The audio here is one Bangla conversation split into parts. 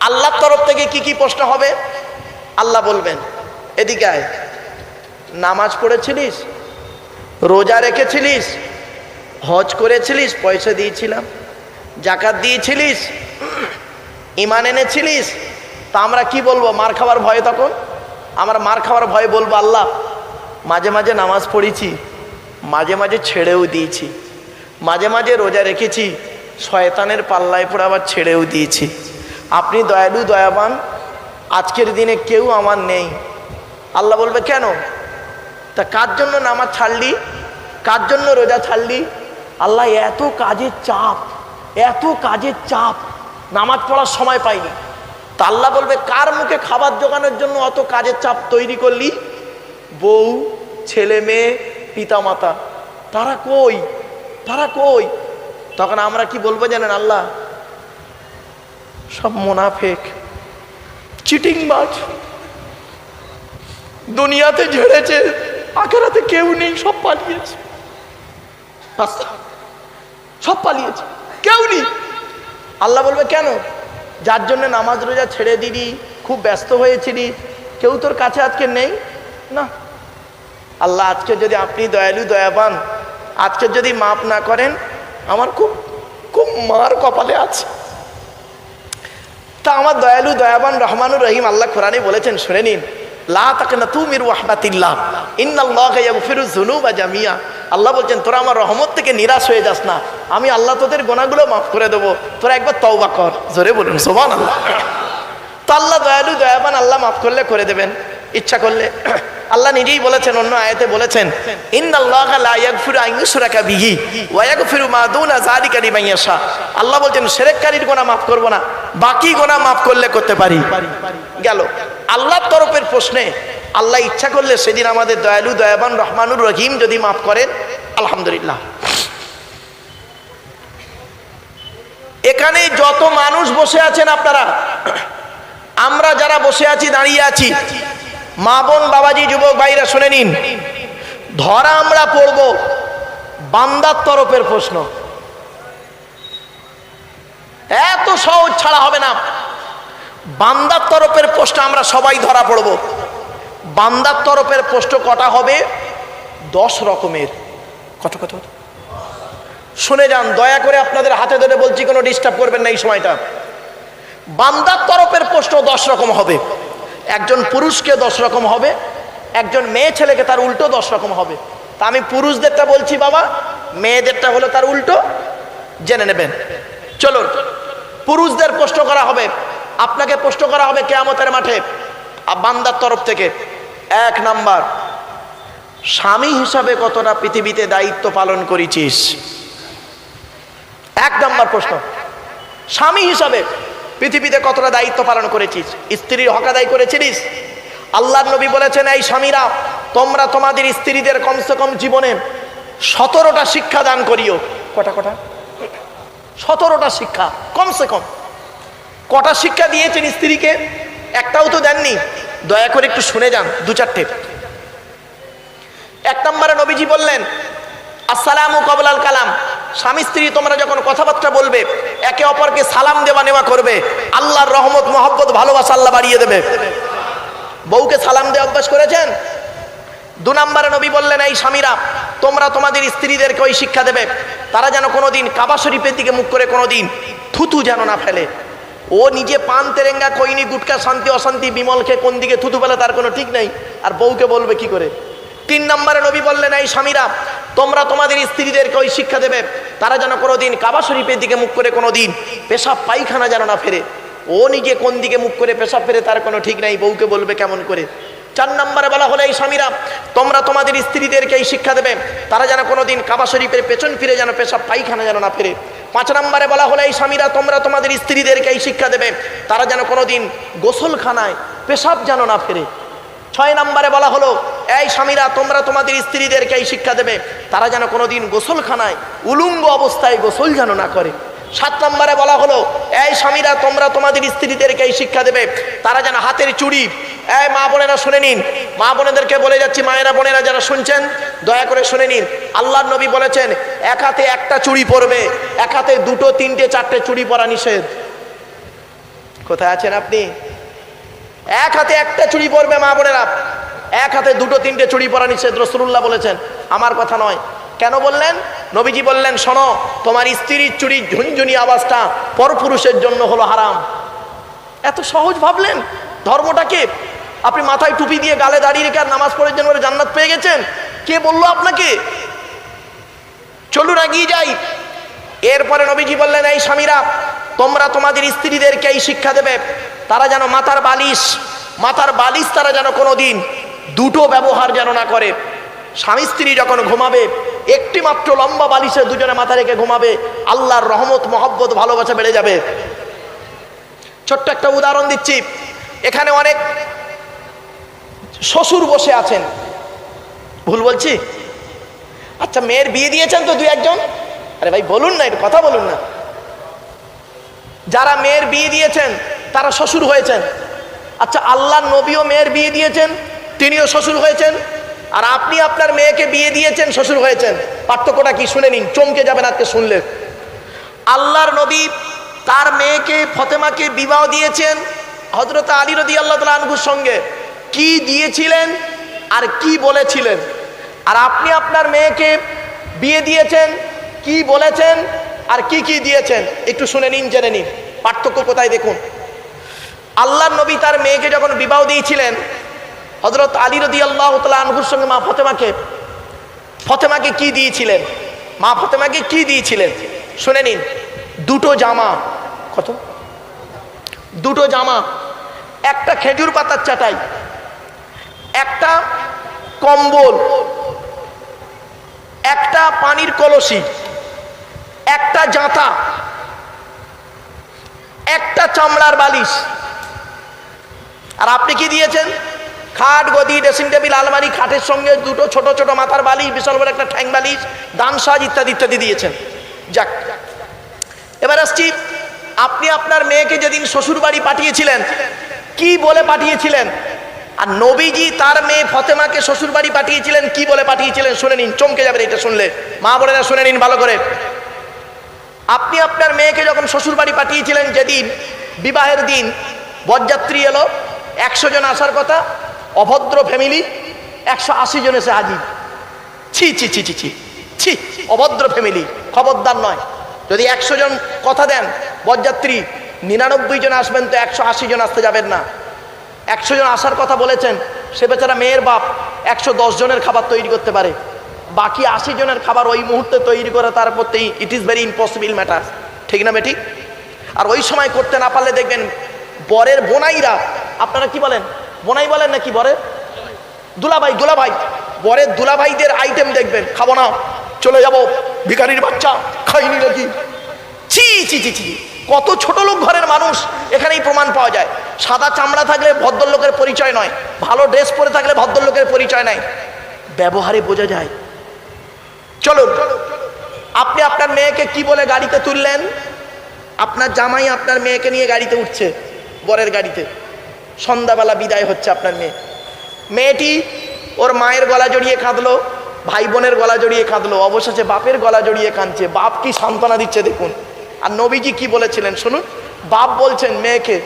আল্লাহর তরফ থেকে কি কি প্রশ্ন হবে? আল্লাহ বলবেন, এদিকে আয়, নামাজ পড়েছিলিস, রোজা রেখেছিলিস, হজ করেছিলিস, পয়সা দিয়েছিলাম, জাকাত দিয়েছিলিস, ঈমান এনেছিলিস? তা আমরা কি বলবো মার খাওয়ার ভয়ে? তখন আমরা মার খাওয়ার ভয়ে বলবো, আল্লাহ মাঝে মাঝে নামাজ পড়েছি, মাঝে মাঝে ছেড়েও দিয়েছি, মাঝে মাঝে রোজা রেখেছি, শয়তানের পাল্লায় পড়ে আবার ছেড়েও দিয়েছি। আপনি দয়ালু দয়াবান, আজকের দিনে কেউ আমার নেই। আল্লাহ বলবে, কেন? তা কার জন্য নামাজ ছাড়লি, কার জন্য রোজা ছাড়লি? আল্লাহ এত কাজের চাপ, এত কাজের চাপ, নামাজ পড়ার সময় পাইনি। তা আল্লাহ বলবে, কার মুখে খাবার জোগানোর জন্য অত কাজের চাপ তৈরি করলি? বউ, ছেলে মেয়ে, পিতা মাতা, তারা কই, তারা কই? তখন আমরা কি বলবো জানেন? আল্লাহ সব মুনাফিক, চিটিংবাজ, দুনিয়াতে ঝেড়েছে, আখিরাতে কেউ নেই, সব পালিয়েছে, সব পালিয়েছে, কেউ নেই। আল্লাহ বলবে, কেন? যার জন্য নামাজ রোজা ছেড়ে দিলি, খুব ব্যস্ত হয়েছিলি, কেউ তোর কাছে আজকে নেই না। আল্লাহ আজকে যদি আপনি দয়ালু দয়াবান, আজকে যদি মাফ না করেন, আমার খুব খুব মার কপালে আছে। তা আমার দয়ালু দয়াবান রহমানুর রহিম আল্লাহ কোরআনে বলেছেন, শুনে নিন, লা তাকনাতু মির রাহমাতিল্লাহ ইন্নাল্লাহা ইয়াগফিরুয যুনুবা জামিয়া। আল্লাহ বলছেন, তোরা আমার রহমত থেকে নিরাশ হয়ে যাস না, আমি আল্লাহ তোদের গুনাহগুলো মাফ করে দেবো, তোরা একবার তওবা কর। জোরে বলুন সুবহানাল্লাহ। তো আল্লাহ দয়ালু দয়াবান, আল্লাহ মাফ করলে করে দেবেন, ইচ্ছা করলে। আল্লাহ নিজেই বলেছেন, অন্য আয়াতে বলেছেন, ইন্নাল্লাহা লা ইয়াগফিরু আন ইউশরাকা বিহি ওয়া ইয়াগফিরু মা দুনা যালিকা লিমান ইয়াশা। আল্লাহ বলছেন, শিরককারীর গুনাহ মাফ করব না, বাকি গুনাহ মাফ করলে করতে পারি। গেল আল্লাহর তরফের প্রশ্নে। আল্লাহ ইচ্ছা করলে সেদিন আমাদের দয়ালু দয়াবান রহমানুর রহিম যদি মাফ করেন, আলহামদুলিল্লাহ। এখানে যত মানুষ বসে আছেন আপনারা, আমরা যারা বসে আছি, দাঁড়িয়ে আছি, মা বোন বাবাজি যুবক ভাইরা শুনে নিন, ধরা আমরা পড়ব বান্দার তরফের প্রশ্ন। এত সহজ ছাড়া হবে না। বান্দার তরফের প্রশ্ন আমরা সবাই ধরা পড়ব। বান্দার তরফের প্রশ্ন কটা হবে? 10 রকমের। কত কত শুনে যান, দয়া করে আপনাদের হাতে ধরে বলছি, কোনো ডিস্টার্ব করবেন না এই সময়টা। বান্দার তরফের প্রশ্ন 10 রকম হবে। একজন পুরুষকে 10 রকম হবে, একজন মেয়ে ছেলেকে তার উল্টো 10 রকম হবে। তা আমি পুরুষদেরটা বলছি বাবা, মেয়েদেরটা হলো তার উল্টো, জেনে নেবেন। চলুন, পুরুষদের প্রশ্ন করা হবে, আপনাকে প্রশ্ন করা হবে কিয়ামতের মাঠে বান্দার তরফ থেকে। 1 নাম্বার, স্বামী হিসাবে কতটা পৃথিবীতে দায়িত্ব পালন করেছিস? 1 নাম্বার প্রশ্ন, স্বামী হিসাবে পৃথিবীতে কতটা দায়িত্ব পালন করেছিস? স্ত্রীর হক আদায় করেছিস? আল্লাহর নবী বলেছেন, এই স্বামীরা, তোমরা তোমাদের স্ত্রীদের কমসে কম জীবনে 17টা শিক্ষা দান করিও। কটা? 17টা শিক্ষা কমসে কম। কটা শিক্ষা দিয়েছেন স্ত্রীকে? একটাও তো দেননি। দয়া করে একটু শুনে যান, 2-4টে। 1 নম্বরে নবীজি বললেন, আসসালামু ক্বাবলাল কালাম। স্বামী স্ত্রী তোমরা যখন কথাবার্তা বলবে, একে অপরকে সালাম দেওয়া নেওয়া করবে, আল্লাহর রহমত, মহব্বত, ভালোবাসা আল্লাহ বাড়িয়ে দেবে। বউকে সালাম দেওয়া অভ্যাস করেছেন? 2 নম্বরে নবী বললেন, এই স্বামীরা, তোমরা তোমাদের স্ত্রীদেরকে ওই শিক্ষা দেবে, তারা যেন কোনোদিন কাবা শরীফের দিকে মুখ করে কোনোদিন থুতু যেন না ফেলে। ও নিজে পান তেরেঙ্গা, খৈনি, গুটকা, শান্তি অশান্তি, বিমল খেয়ে কোন দিকে থুতু ফেলে তার কোনো ঠিক নেই, আর বউকে বলবে কি করে? 3 নম্বরে নবী বললেন, এই স্বামীরা, তোমরা তোমাদের স্ত্রীদেরকে ওই শিক্ষা দেবে, তারা যেন কোনোদিন কাবা শরীফের দিকে মুখ করে কোনোদিন পেশাব পায়খানা যেন না ফেরে। ও নিজে কোন দিকে মুখ করে পেশাব ফেরে তার কোনো ঠিক নাই, বউকে বলবে কেমন করে? 4 নম্বরে বলা হলো, এই স্বামীরা, তোমরা তোমাদের স্ত্রীদেরকে এই শিক্ষা দেবে, তারা যেন কোনোদিন কাবা শরীফের পেছন ফিরে যেন পেশাব পায়খানা যেন না ফেরে। 5 নম্বরে বলা হলো, এই স্বামীরা, তোমরা তোমাদের স্ত্রীদেরকে এই শিক্ষা দেবে, তারা যেন কোনোদিন গোসলখানায় পেশাব যেন না ফেরে। 6 নম্বরে বলা হলো, এই স্বামীরা, তোমরা তোমাদের স্ত্রীদেরকে এই শিক্ষা দেবে, তারা যেন কোনোদিন গোসলখানায় উলঙ্গ অবস্থায় গোসল যেন না করে। 7 নম্বরে বলা হলো, এই স্বামীরা, তোমরা তোমাদের স্ত্রীদেরকে এই শিক্ষা দেবে, তারা যেন হাতের চুড়ি, এই মা বোনেরা শুনে নিন, মা বোনেদেরকে বলে যাচ্ছি, মায়েরা বোনেরা যারা শুনছেন দয়া করে শুনে নিন, আল্লাহর নবী বলেছেন, এক হাতে একটা চুড়ি পরবে, এক হাতে 2, 3, 4টে চুড়ি পরা নিষেধ। কোথায় আছেন আপনি? এক হাতে একটা চুড়ি পরবে মা বোনেরা, এক হাতে দুটো তিনটে চুড়ি পরা নিষেধ, রাসূলুল্লাহ বলেছেন, আমার কথা নয়। কেন বললেন? নবীজি বললেন, শোনো, তোমার স্ত্রীর চুড়ির ঝুনঝুনি আওয়াজটা পরপুরুষের জন্য হলো হারাম। এত সহজ ভাবলেন ধর্মটাকে? আপনি মাথায় টুপি দিয়ে গালে দাঁড়িয়ে রেখে আর নামাজ পড়েছেন, বলে জান্নাত পেয়ে গেছেন? কে বললো আপনাকে? চলুন এগিয়ে যাই। এরপরে নবীজি বললেন, এই স্বামীরা, তোমরা তোমাদের স্ত্রীদেরকে এই শিক্ষা দেবে, তারা যেন মাথার বালিশ তারা যেন কোনোদিন দুটো ব্যবহার যেন না করে। স্বামী স্ত্রী যখন ঘুমাবে একটি মাত্র লম্বা বালিশে দুজনে মাথা রেখে ঘুমাবে, আল্লাহর রহমত, মহব্বত, ভালোবাসা বেড়ে যাবে। ছোট্ট একটা উদাহরণ দিচ্ছি। এখানে অনেক শ্বশুর বসে আছেন, ভুল বলছি? আচ্ছা, মেয়ের বিয়ে দিয়েছেন তো দুই একজন? আরে ভাই বলুন না, একটু কথা বলুন না। যারা মেয়ের বিয়ে দিয়েছেন তারা শ্বশুর হয়েছেন। আচ্ছা, আল্লাহর নবীও মেয়ের বিয়ে দিয়েছেন, তিনিও শ্বশুর হয়েছেন, আর আপনি আপনার মেয়েকে বিয়ে দিয়েছেন, শ্বশুর হয়েছেন। পার্থক্যটা কি শুনে নিন, চমকে যাবেন আজকে শুনলে। আল্লাহর নবী তার মেয়েকে ফতেমাকে বিবাহ দিয়েছেন হযরত আলী রাদিয়াল্লাহু তাআলা আনহুর সঙ্গে। কি দিয়েছিলেন আর কি বলেছিলেন? আর আপনি আপনার মেয়েকে বিয়ে দিয়েছেন, কি বলেছেন আর কি কি দিয়েছেন? একটু শুনে নিন, জেনে নিন পার্থক্য কোথায় দেখুন। আল্লাহর নবী তার মেয়েকে যখন বিবাহ দিয়েছিলেন হযরত আলী রাদিয়াল্লাহু তাআলা আনহুর সঙ্গে মা ফতেমাকে কি দিয়েছিলেন? মা ফতেমাকে কি দিয়েছিলেন শুনে নিন। দুটো জামা। কত? দুটো জামা, একটা খেজুর পাতার চাটাই, একটা কম্বল, একটা পানির কলসি, একটা জাঁতা, একটা চামড়ার বালিশ। আর আপনি কি দিয়েছেন? খাট, গদি, ড্রেসিং টেবিল, আলমারি, খাটের সঙ্গে দুটো ছোট ছোট মাথার বালিশ, বিশাল বড় একটা ঠ্যাং বালিশ, দানসাজ ইত্যাদি ইত্যাদি দিয়েছেন। যাক, এবার আসছি, আপনি আপনার মেয়েকে যেদিন শ্বশুর বাড়ি পাঠিয়েছিলেন কি বলে পাঠিয়েছিলেন? আর নবীজি তার মেয়ে ফতেমাকে শ্বশুর বাড়ি পাঠিয়েছিলেন কি বলে পাঠিয়েছিলেন শুনে নিন, চমকে যাবেন এটা শুনলে। মা বোনেরা শুনে নিন ভালো করে। আপনি আপনার মেয়েকে যখন শ্বশুর বাড়ি পাঠিয়েছিলেন, যেদিন বিবাহের দিন বরযাত্রী এলো, 100 জন আসার কথা, অভদ্র ফ্যামিলি 180 জন এসে হাজির। ছি ছি ছি ছি ছি ছি, অভদ্র ফ্যামিলি, খবরদার নয়। যদি 100 জন কথা দেন বরযাত্রী, 99 জন আসবেন, তো 180 জন আসতে যাবেন না। 100 জন আসার কথা বলেছেন, সে বেচারা মেয়ের বাপ 110 জনের খাবার তৈরি করতে পারে, বাকি 80 জনের খাবার ওই মুহূর্তে তৈরি করে তার প্রতি it is very impossible matter, ঠিক না বেঠিক? আর ওই সময় করতে না পারলে দেখবেন বরের বোনাইরা, আপনারা কি বলেন, বোনাই বলেন নাকি বরের দুলাভাই, বরের দুলাভাইদের আইটেম দেখবেন, খাবো না, চলে যাব, ভিখারির বাচ্চা, খাইনি নাকি। ছি ছি ছি ছি, কত ছোট লোক ঘরের মানুষ এখানেই প্রমাণ পাওয়া যায়। সাদা চামড়া থাকলে ভদ্রলোকের পরিচয় নয়, ভালো ড্রেস পরে থাকলে ভদ্রলোকের পরিচয় নাই, ব্যবহারে বোঝা যায়। চলুন, আপনি আপনার মেয়েকে কি বলে গাড়িতে তুললেন? আপনার জামাই আপনার মেয়েকে নিয়ে গাড়িতে উঠছে, বরের গাড়িতে, সন্ধ্যাবেলা বিদায় হচ্ছে আপনার মেয়েটি ওর মায়ের গলা জড়িয়ে কাঁদলো, ভাই বোনের গলা জড়িয়ে কাঁদলো, অবশেষে বাপের গলা জড়িয়ে কাঁদছে। বাপ কি সান্ত্বনা দিচ্ছে দেখুন। আর নবীজি কি বলেছিলেন শুনুন। বাপ বলছেন মেয়েকে,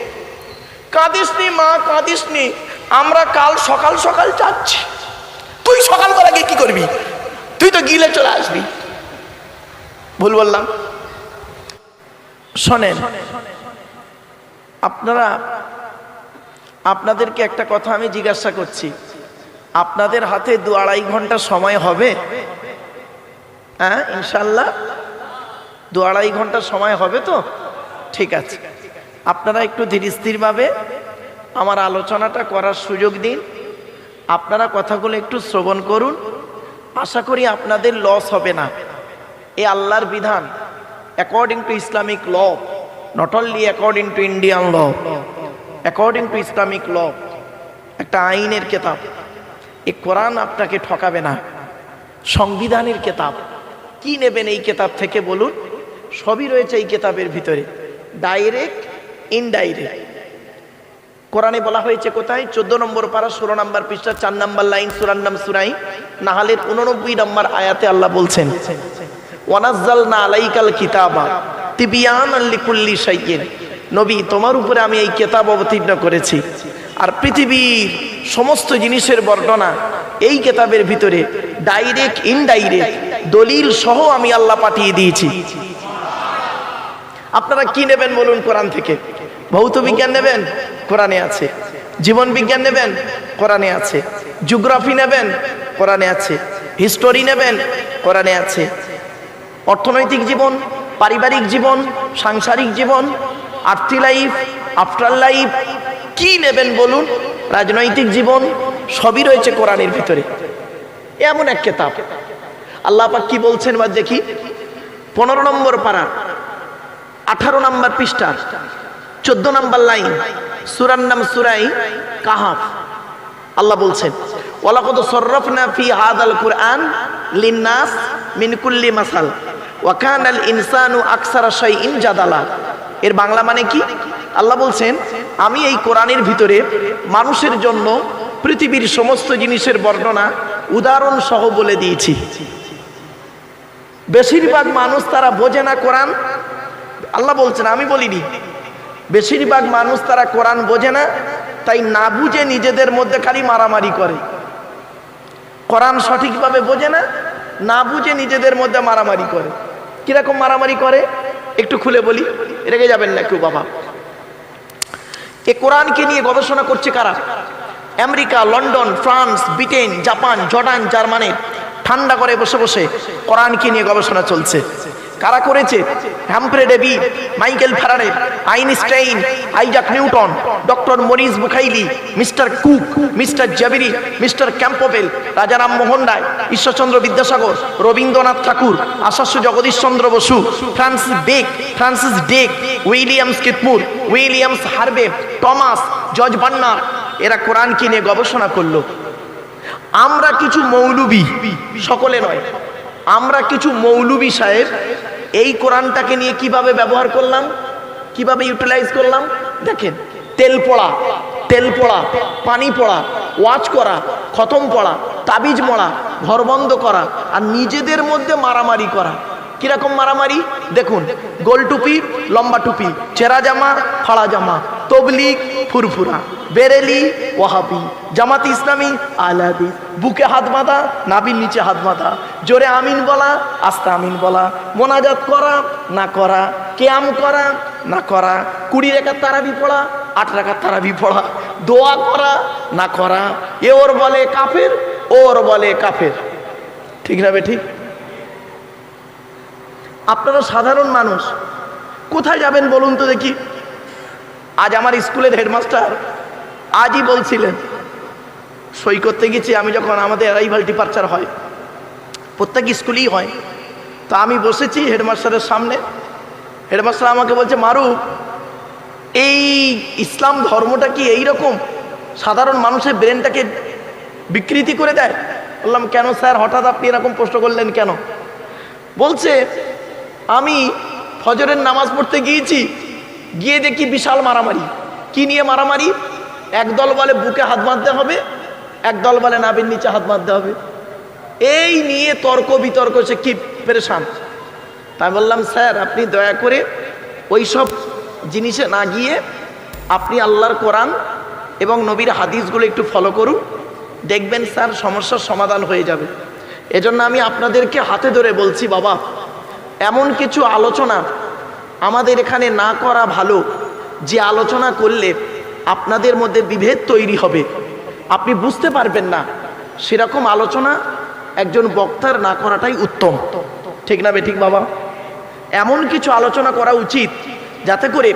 কাঁদিসনি মা, কাঁদিসনি, আমরা কাল সকাল সকাল যাচ্ছি। তুই সকালবেলা গিয়ে কি করবি? তুই তো গিলে চলে আসবি। ভুল বললাম? শোনেন, আপনাদেরকে একটা কথা আমি জিজ্ঞাসা করছি, আপনাদের হাতে 2-2.5 ঘন্টা সময় হবে? হ্যাঁ, ইনশাল্লাহ 2-2.5 ঘন্টা সময় হবে তো? ঠিক আছে, আপনারা একটু ধীর স্থিরভাবে আমার আলোচনাটা করার সুযোগ দিন। আপনারা কথাগুলো একটু শ্রবণ করুন, আশা করি আপনাদের লস হবে না। এই আল্লাহর বিধান according to Islamic law, not only according to Indian law, according to Islamic law, একটা আইনের কেতাব। এই কোরআন আপনাকে ঠকাবে না, সংবিধানের কেতাব। কি নেবেন এই কেতাব থেকে বলুন? সবই রয়েছে এই কেতাবের ভিতরে, ডাইরেক্ট ইনডাইরেক্ট। কোরআনে বলা হয়েছে কোথায়? 14 নম্বর পারা 16 নম্বর পৃষ্ঠা 4 নম্বর লাইন, সূরার নাম সূরাই নাহলের 89 নম্বর আয়াতে আল্লাহ বলছেন, ওয়ানাজ্জালনা আলাইকাল কিতাবা তিবিয়ানাল লিকুল্লি শাইইন নবী তোমার উপরে আমি এই কিতাব অবতীর্ণ করেছি, আর পৃথিবীর সমস্ত জিনিসের বর্ণনা এই কিতাবের ভিতরে ডাইরেক্ট ইনডাইরেক্ট দলিল সহ আমি আল্লাহ পাঠিয়ে দিয়েছি। আপনারা কি নেবেন বলুন কোরআন থেকে? ভৌত বিজ্ঞান নেবেন? কোরআনে আছে। জীবন বিজ্ঞান নেবেন? কোরআনে আছে। জিওগ্রাফি নেবেন? কোরআনে আছে। হিস্টোরি নেবেন? কোরআনে আছে। অর্থনৈতিক জীবন, পারিবারিক জীবন, সাংসারিক জীবন, আর্থি লাইফ, আফটার লাইফ, কি নেবেন বলুন? রাজনৈতিক জীবন, সবই রয়েছে কোরআনের ভিতরে। এমন এক কিতাব। আল্লাহ পাক কি বলছেন বা দেখি, 15 নম্বর পারা 18 নম্বর পৃষ্ঠা 14 নম্বর লাইন, সূরার নাম সূরায়ে কাহাফ। আল্লাহ বলছেন, ওয়ালাকাদ সাররাফনা ফি হাযাল কুরআন লিন-নাস মিন কুল্লি মাসাল ওয়া কানাল ইনসানু আকসারা শাইইন জাদালা। এর বাংলা মানে কি? আল্লাহ বলছেন, আমি এই কোরআনের ভিতরে মানুষের জন্য পৃথিবীর সমস্ত জিনিসের বর্ণনা উদাহরণ সহ বলে দিয়েছি। বেশিরভাগ মানুষ তারা বোঝে না কোরআন। আল্লাহ বলছেন, আমি বলিনি, বেশিরভাগ মানুষ তারা কোরআন বোঝে না, তাই না বুঝে নিজেদের মধ্যে খালি মারামারি করে। কোরআন সঠিকভাবে বোঝে না, না বুঝে নিজেদের মধ্যে মারামারি করে। কিরকম মারামারি করে একটু খুলে বলি, রেগে যাবেন না কেউ বাবা। এ কোরআনকে নিয়ে গবেষণা করছে কারা? America, London, France, Britain, Japan, Jordan, Germany ঠান্ডা করে বসে বসে কোরআনকে নিয়ে গবেষণা চলছে। কারা করেছে? Humphry Davy, Michael Faraday, Einstein, Isaac Newton, doctor Maurice Bucaille, mister Cook, mister Jabiri, mister Campbell, Rajaram Mohan Roy, Ishwarchandra Vidyasagar, Rabindranath Tagore, Acharya Jagadish Chandra Bose, Francis Drake, Williams Keith Moore, Williams Harvey, Thomas, George Bernard, এরা কোরআনকে নিয়ে গবেষণা করলো। আমরা কিছু মৌলবি, সকলে নয়, আমরা কিছু মৌলবি সাহেব এই কোরআনটাকে নিয়ে কিভাবে ব্যবহার করলাম, কিভাবে ইউটিলাইজ করলাম দেখেন। তেল পড়া, পানি পড়া, ওয়াজ করা, খতম পড়া, তাবিজ মরা, ঘর বন্ধ করা, আর নিজেদের মধ্যে মারামারি করা। কিরকম মারামারি দেখুন, গোল টুপি, লম্বা টুপি, চেরা জামা, ফাড়া জামা, তবলিগ, ফুরফুরা, বেরেলি, ওয়াহাবি, জামাত ইসলামী, আহলে হাদিস, বুকে হাত বাঁধা, নাভির নিচে হাত বাঁধা, জোরে আমিন বলা, আস্তে আমিন বলা, মোনাজাত করা না করা, কিয়াম করা না করা, 20 রাকাত তারাবি পড়া, 8 রাকাত তারাবি পড়া, দোয়া করা না করা, এ ওর বলে কাফের, ওর বলে কাফের। ঠিক না বে ঠিক? আপনারা সাধারণ মানুষ কোথায় যাবেন বলুন তো দেখি? আজ আমার স্কুলের হেডমাস্টার আজই বলছিলেন, সই করতে গেছি আমি যখন, আমাদের অ্যারাইভাল ডিপারচার হয় প্রত্যেক স্কুলেই হয়, তো আমি বসেছি হেডমাস্টারের সামনে। হেডমাস্টার আমাকে বলছে, মারু এই ইসলাম ধর্মটা কি এই রকম সাধারণ মানুষের ব্রেনটাকে বিকৃতি করে দেয়? বললাম, কেন স্যার হঠাৎ আপনি এরকম প্রশ্ন করলেন কেন? বলছে, আমি ফজরের নামাজ পড়তে গিয়েছি, গিয়ে দেখি বিশাল মারামারি। কি নিয়ে মারামারি? একদল বলে বুকে হাত বাঁধতে হবে, একদল বলে নাভির নিচে হাত বাঁধতে হবে। এই নিয়ে তর্ক বিতর্ক, সে কি পেরেশান। তাই বললাম, স্যার আপনি দয়া করে ওই সব জিনিসে না গিয়ে আপনি আল্লাহর কোরআন এবং নবীর হাদিসগুলো একটু ফলো করুন, দেখবেন স্যার সমস্যার সমাধান হয়ে যাবে। এজন্য আমি আপনাদেরকে হাতে ধরে বলছি, বাবা এমন কিছু আলোচনা আমাদের এখানে না করা ভালো, যে আলোচনা করলে আপনাদের মধ্যে বিভেদ তৈরি হবে, আপনি বুঝতে পারবেন না, সেরকম আলোচনা একজন বক্তার না করাটাই উত্তম। ঠিক না বে ঠিক বাবা? এমন কিছু আলোচনা করা উচিত যাতে করে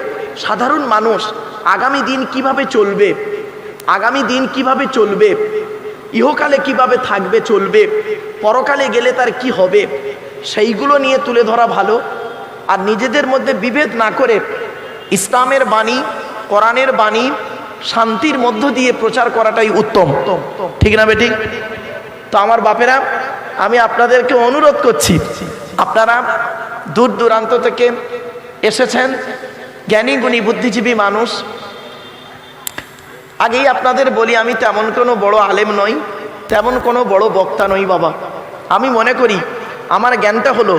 সাধারণ মানুষ আগামী দিন কিভাবে চলবে, আগামী দিন কিভাবে চলবে, ইহকালে কিভাবে থাকবে চলবে, পরকালে গেলে তার কি হবে, সেইগুলো নিয়ে তুলে ধরা ভালো। আর নিজেদের মধ্যে বিভেদ না করে ইসলামের বাণী, কোরআনের বাণী শান্তির মধ্য দিয়ে প্রচার করাটাই উত্তম। ঠিক না বে ঠিক? তো আমার বাপেরা, আমি আপনাদেরকে অনুরোধ করছি, আপনারা দূর দূরান্ত থেকে এসেছেন, জ্ঞানী গুণী বুদ্ধিজীবী মানুষ। আগেই আপনাদের বলি, আমি তেমন কোনো বড় আলেম নই, তেমন কোনো বড় বক্তা নই বাবা। আমি মনে করি আমার জ্ঞানটা হলো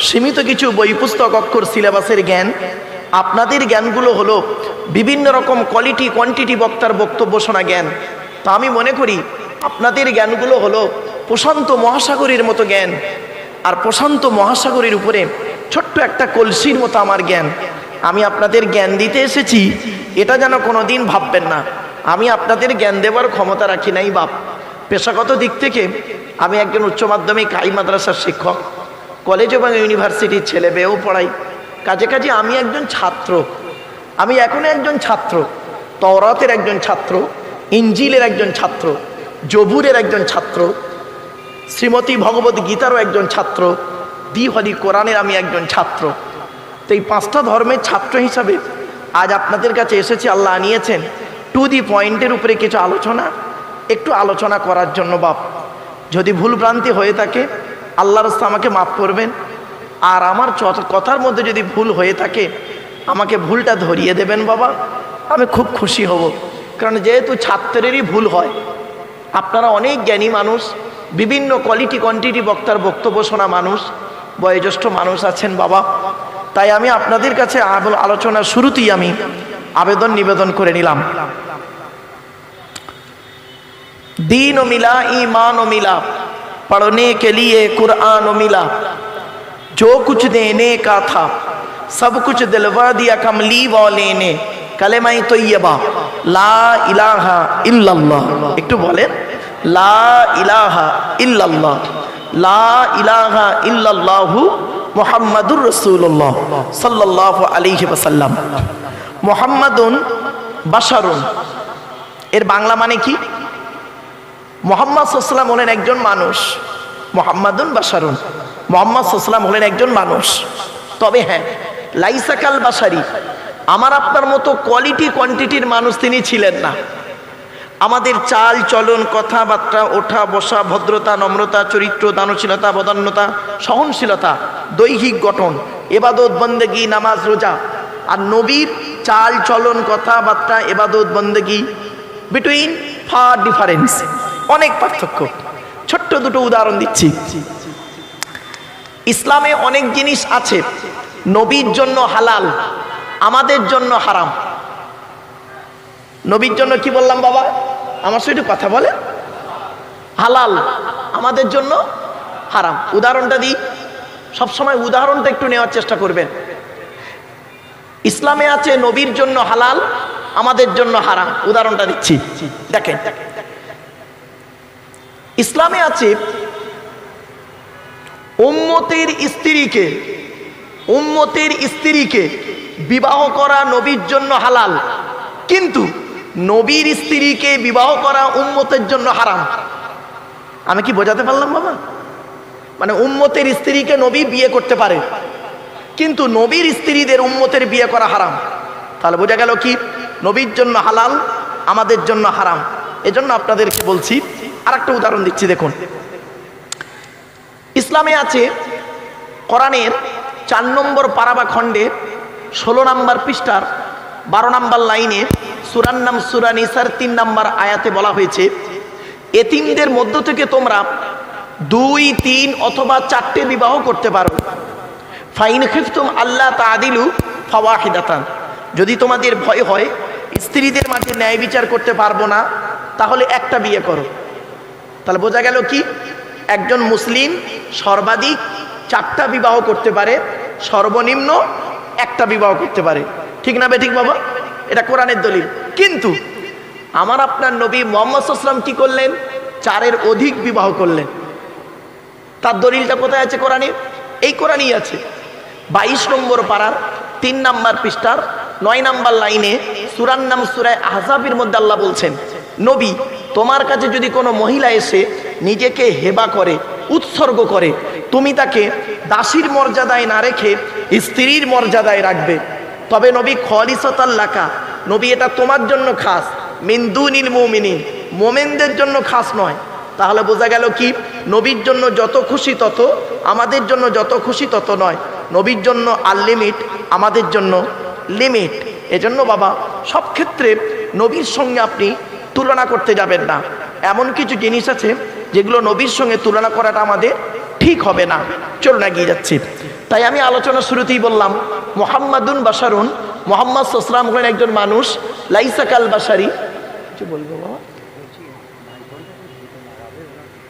সীমিত কিছু বই পুস্তক অক্ষর সিলেবাসের জ্ঞান। আপনাদের জ্ঞানগুলো হলো বিভিন্ন রকম কোয়ালিটি কোয়ান্টিটি বক্তার বক্তব্য শোনা জ্ঞান। তা আমি মনে করি আপনাদের জ্ঞানগুলো হলো প্রশান্ত মহাসাগরের মতো জ্ঞান, আর প্রশান্ত মহাসাগরের উপরে ছোট্ট একটা কলসির মতো আমার জ্ঞান। আমি আপনাদের জ্ঞান দিতে এসেছি, এটা যেন কোনো দিন ভাববেন না আমি আপনাদের জ্ঞান দেওয়ার ক্ষমতা রাখি নাই বাপ। পেশাগত দিক থেকে আমি একজন উচ্চ মাধ্যমিক হাই মাদ্রাসার শিক্ষক, কলেজ এবং ইউনিভার্সিটির ছেলে মেয়েও পড়াই। কাজে কাজে আমি একজন ছাত্র, আমি এখনো একজন ছাত্র, তওরাতের একজন ছাত্র, ইঞ্জিলের একজন ছাত্র, জবুরের একজন ছাত্র, শ্রীমতী ভগবত গীতারও একজন ছাত্র, দি হলি কোরআনের আমি একজন ছাত্র। তো এই 5টা ধর্মের ছাত্র হিসাবে আজ আপনাদের কাছে এসেছি। আল্লাহ আনিয়েছেন টু দি পয়েন্টের উপরে কিছু একটু আলোচনা করার জন্য বাপ। যদি ভুল ভ্রান্তি হয়ে থাকে আল্লাহর রাস্তায় আমাকে মাফ করবেন, আর আমার কথার মধ্যে যদি ভুল হয়ে থাকে আমাকে ভুলটা ধরিয়ে দেবেন বাবা, আমি খুব খুশি হব। কারণ যেহেতু ছাত্রেরই ভুল হয়, আপনারা অনেক জ্ঞানী মানুষ, বিভিন্ন কোয়ালিটি কোয়ান্টিটি বক্তার বক্তব্য শোনা মানুষ, বয়োজ্যেষ্ঠ মানুষ আছেন বাবা। তাই আমি আপনাদের কাছে আলোচনার শুরুতেই আমি আবেদন নিবেদন করে নিলাম, दीन मिला ईमान मिला पढ़ने के लिए कुरान मिला, जो कुछ देने का था सब कुछ दिलवा दिया कमली वाले ने, कलेमा तय्यबा ला इलाहा इल्लल्लाह। একটু বলেন লা ইলাহা ইল্লাল্লাহ, লা ইলাহা ইল্লাল্লাহু মুহাম্মাদুর রাসূলুল্লাহ সাল্লাল্লাহু আলাইহি ওয়াসাল্লাম। মুহাম্মাদুন বাশারুন এর বাংলা মানে কি? মুহাম্মদ সাল্লাল্লাহু আলাইহি ওয়াসাল্লাম হলেন একজন মানুষ। মুহাম্মাদুন বাশারুন, মুহাম্মদ সাল্লাল্লাহু আলাইহি ওয়াসাল্লাম হলেন একজন মানুষ। তবে হ্যাঁ, লাইসাকাল বাশারি, আমার আপনার মতো কোয়ালিটি কোয়ান্টিটির মানুষ তিনি ছিলেন না। আমাদের চাল চলন, কথাবার্তা, ওঠা বসা, ভদ্রতা, নম্রতা, চরিত্র, দানশীলতা, বদান্যতা, সহনশীলতা, দৈহিক গঠন, ইবাদত বন্দেগী, নামাজ রোজা, আর নবীর চাল চলন, কথাবার্তা, ইবাদত বন্দেগী বিটুইন ফার ডিফারেন্স, অনেক পার্থক্য। ছোট্ট দুটো উদাহরণ দিচ্ছি। ইসলামে অনেক জিনিস আছে নবীর জন্য হালাল, আমাদের জন্য হারাম। নবীর জন্য কি বললাম বাবা? আমার সাথে একটু কথা বলে। হালাল, আমাদের জন্য হারাম। উদাহরণটা দিই, সবসময় উদাহরণটা একটু নেওয়ার চেষ্টা করবেন। ইসলামে আছে নবীর জন্য হালাল, আমাদের জন্য হারাম। উদাহরণটা দিচ্ছি, দেখেন। ইসলামে আছে উম্মতের স্ত্রীকে বিবাহ করা নবীর জন্য হালাল, কিন্তু নবীর স্ত্রীকে বিবাহ করা উম্মতের জন্য হারাম। আমি কি বোঝাতে পারলাম বাবা? মানে উম্মতের স্ত্রীকে নবী বিয়ে করতে পারে, কিন্তু নবীর স্ত্রীদের উম্মতের বিয়ে করা হারাম। তাহলে বোঝা গেল কি? নবীর জন্য হালাল, আমাদের জন্য হারাম। এজন্য আপনাদেরকে বলছি, আর একটা উদাহরণ দিচ্ছি দেখুন। ইসলামে আছে কোরআনের 4 নম্বর পারা বা খণ্ডে 16 নম্বর পৃষ্ঠার 12 নম্বর লাইনে সূরার নাম সূরা নিসার 3 নম্বর আয়াতে বলা হয়েছে, এতিমদের মধ্য থেকে তোমরা 2, 3 অথবা 4টে বিবাহ করতে পারো। ফাইন খিফতুম আল্লাহ তাআদিলু ফাওয়াহিদাতান, যদি তোমাদের ভয় হয় স্ত্রীদের মাঝে ন্যায় বিচার করতে পারবো না, তাহলে একটা বিয়ে করো। তাহলে বোঝা গেল কি? একজন মুসলিম সর্বাধিক 4টা বিবাহ করতে পারে, সর্বনিম্ন একটা বিবাহ করতে পারে। ঠিক না বেঠিক বাবা? এটা কোরআনের দলিল। কিন্তু আমার আপনার নবী মুহাম্মদ সাল্লাল্লাহু আলাইহি ওয়াসাল্লাম কি করলেন? 4-এর অধিক বিবাহ করলেন। তার দলিলটা কোথায় আছে? কোরআনে। এই কোরআনই আছে 22 নম্বর পারার 3 নম্বর পৃষ্ঠার 9 নম্বর লাইনে সূরার নাম সূরা আহজাবের মধ্যে আল্লাহ বলছেন, নবী তোমার কাছে যদি কোনো মহিলা এসে নিজেকে হেবা করে, উৎসর্গ করে, তুমি তাকে দাসীর মর্যাদায় না রেখে স্ত্রীর মর্যাদায় রাখবে। তবে নবী খালিসাতাল লাকা, নবী এটা তোমার জন্য খাস, মিন দুনিল মুমিনিন, মোমেনদের জন্য খাস নয়। তাহলে বোঝা গেল কি? নবীর জন্য যত খুশি তত, আমাদের জন্য যত খুশি তত নয়। নবীর জন্য আনলিমিট, আমাদের জন্য লিমিট। এজন্য বাবা সব ক্ষেত্রে নবীর সঙ্গে আপনি তুলনা করতে যাবেন না। এমন কিছু জিনিস আছে যেগুলো নবীর সঙ্গে তুলনা করাটা আমাদের ঠিক হবে না। চলুন এগিয়ে যাচ্ছি। তাই আমি আলোচনা শুরুতেই বললাম মুহাম্মাদুন বাশারুন, মুহাম্মদ সাল্লাল্লাহু আলাইহি ওয়াসাল্লাম হলেন একজন মানুষ, লাইসা কাল বাশারি। কিছু বলবো বাবা?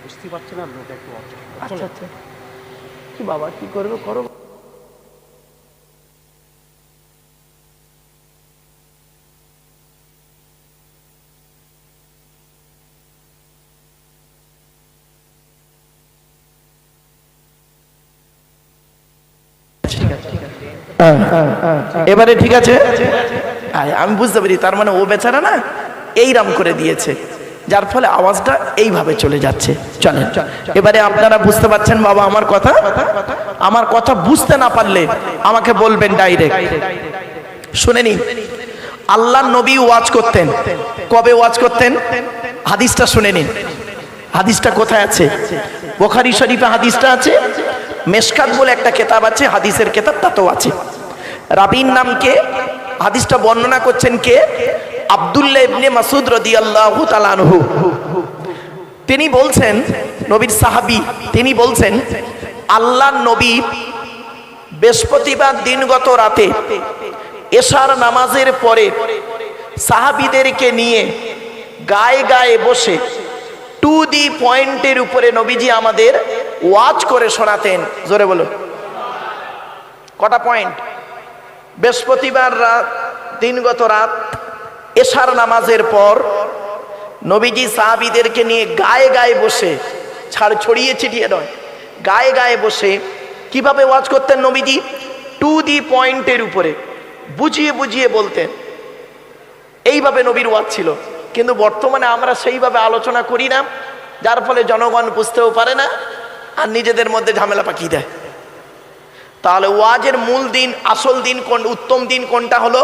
বুঝতে পারছি না। আচ্ছা আচ্ছা, কি বাবা কি করবে করো। এবারে ঠিক আছে, আমি বুঝতে পারি তার মানে ও বেচারা না এইরাম করে দিয়েছে, যার ফলে আওয়াজটা এইভাবে চলে যাচ্ছে। চলেন এবারে আপনারা বুঝতে পারছেন বাবা আমার কথা? আমার কথা বুঝতে না পারলে আমাকে বলবেন ডাইরেক্ট। শুনে নিন, আল্লাহর নবী ওয়াজ করতেন। কবে ওয়াজ করতেন? হাদিসটা শুনে নিন। হাদিসটা কোথায় আছে? বুখারী শরীফে হাদিসটা আছে, মেশকাত বলে একটা কিতাব আছে, হাদিসের কিতাব, তাতেও আছে। রাবীর নাম কে? হাদিসটা বর্ণনা করছেন কে? আব্দুল্লাহ ইবনে মাসউদ রাদিয়াল্লাহু তাআলা আনহু। তিনি বলছেন, নবীর সাহাবী, তিনি বলছেন আল্লাহর নবী বৃহস্পতিবার দিনগত রাতে এশার নামাজের পরে সাহাবীদেরকে নিয়ে গায়ে গায়ে বসে টু দি পয়েন্টের উপরে নবীজি আমাদের ওয়াজ করে শোনাতেন। জোরে বলো। কটা পয়েন্ট? বৃহস্পতিবার রাত, দিনগত রাত, এশার নামাজের পর নবীজি সাহাবীদেরকে নিয়ে গায়ে গায়ে বসে, ছড়িয়ে ছিটিয়ে নয়, গায়ে গায়ে বসে কিভাবে ওয়াজ করতেন নবীজি? টু দি পয়েন্টের উপরে বুঝিয়ে বুঝিয়ে বলতেন। এইভাবে নবীর ওয়াজ ছিল। কিন্তু বর্তমানে আমরা সেইভাবে আলোচনা করি না, যার ফলে জনগণ বুঝতেও পারে না আর নিজেদের মধ্যে ঝামেলা পাকিয়ে দেয়। তাহলে ওয়াজের মূল দিন, আসল দিন কোন, উত্তম দিন কোনটা হলো?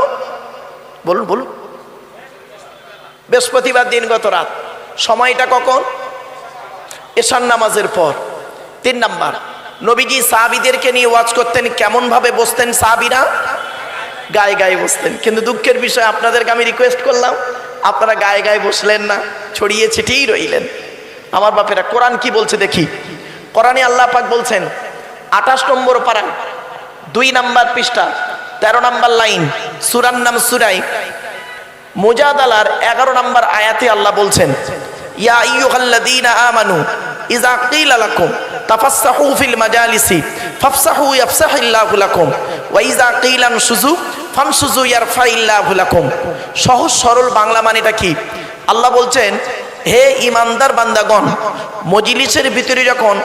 বলুন বলুন। বৃহস্পতিবার দিনগত রাত। সময়টা কখন? এশার নামাজের পর। 3 নাম্বার, নবীজি সাহাবীদেরকে নিয়ে ওয়াজ করতেন। কেমন ভাবে বসতেন সাহাবীরা? গায়ে গায়ে বসতেন। কিন্তু দুঃখের বিষয়, আপনাদেরকে আমি রিকোয়েস্ট করলাম, আপনারা গায়ে গায়ে বসলেন না, ছড়িয়ে ছিটিয়েই রইলেন। আমার বাপেরা, কোরআন কি বলছে দেখি। কোরআনে আল্লাহ পাক বলছেন 28 নম্বর পারা 2 নাম্বার পৃষ্ঠা 13 নাম্বার লাইন, সূরার নাম সূরা মুজাদালার 11 নাম্বার আয়াতে আল্লাহ বলছেন, ইয়া আইয়ুহাল্লাযীনা আমানু ইযা ক্বিলা লাকুম তাফাসসাহু ফিল মাজালিসি ফাফসাহু ইয়াফসাহিল্লাহু লাকুম ওয়া ইযা ক্বিলা আনশুযু ফানশুযু ইয়ারফাইল্লাহু লাকুম। সহজ সরল বাংলা মানেটা কি? আল্লাহ বলছেন, হে ঈমানদার বান্দাগণ, মজলিসের ভিতরে যখন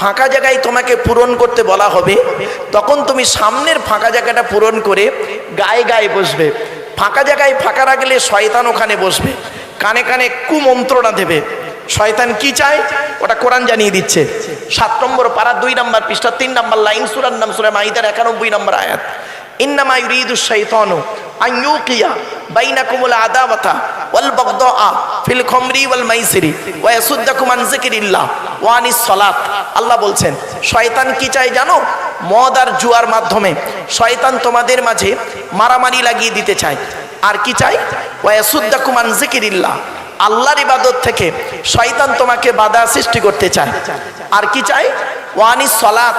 ফাঁকা জায়গায় তোমাকে পূরণ করতে বলা হবে, তখন তুমি সামনের ফাঁকা জায়গাটা পূরণ করে গায়ে গায়ে বসবে। ফাঁকা জায়গায় ফাঁকা রাখলে শয়তান ওখানে বসবে, কানে কানে কুমন্ত্রণা দেবে। শয়তান কি চায় ওটা কোরআন জানিয়ে দিচ্ছে। 7 নম্বর পারা 2 নাম্বার পৃষ্ঠা 3 নাম্বার লাইন, সূরার নাম সূরা মাইদার 91 নম্বর আয়াত, ইন্নামা ইউরিদুশ শাইতানু আন ইউকিয়া বাইনাকুমুল আদাওয়াতা ওয়াল বাগদাআ ফিল খামরি ওয়াল মাইসিরি ওয়া ইয়াসুদ্দাকুম আন যিকরিল্লাহ ওয়া আনিস সালাত। আল্লাহ বলছেন শয়তান কি চায় জানো? মদ আর জুয়ার মাধ্যমে শয়তান তোমাদের মাঝে মারামারি লাগিয়ে দিতে চায়। আর কি চাই? ওয়া ইয়াসুদ্দাকুম আন যিকরিল্লাহ, আল্লাহর ইবাদত থেকে শয়তান তোমাকে বাধা সৃষ্টি করতে চায়। আর কি চাই? ওয়া আনিস সালাত,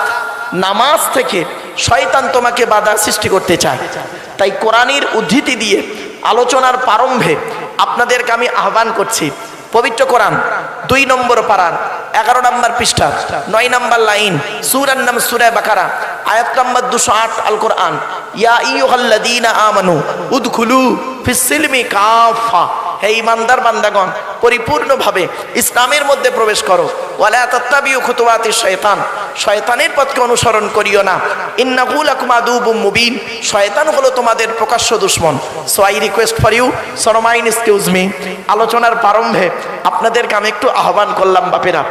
নামাজ থেকে শয়তান তোমাকে বাধা সৃষ্টি করতে চায়। তাই কোরআনের উদ্ধৃতি দিয়ে আলোচনার প্রারম্ভে আপনাদেরকে আমি আহ্বান করছি, পবিত্র কোরআন 2 নম্বর পারার 11 নম্বর পৃষ্ঠা 9 নম্বর লাইন, সূরার নাম সূরা বাকারা আয়াত নম্বর 208, আল কোরআন, ইয়া আইয়ুহাল্লাযীনা আমানু উদখুলু ফিস সিলমি কাফা, হে ঈমানদার বান্দাগণ, পরিপূর্ণভাবে ইসলামের মধ্যে প্রবেশ করো। ওয়ালা তাত্তাবিউ খুতুওয়াতিশ শাইতান, শয়তানের পথকে অনুসরণ করিও না। ইন্নাহু লাকুম আদুউম মুবিন, শয়তান হলো তোমাদের প্রকাশ্য দুশমন। So I request for you, সরমাইন এক্সকিউজ মি, আলোচনার প্রারম্ভে আপনাদেরকে আমি একটু আহ্বান করলাম বাপেরা,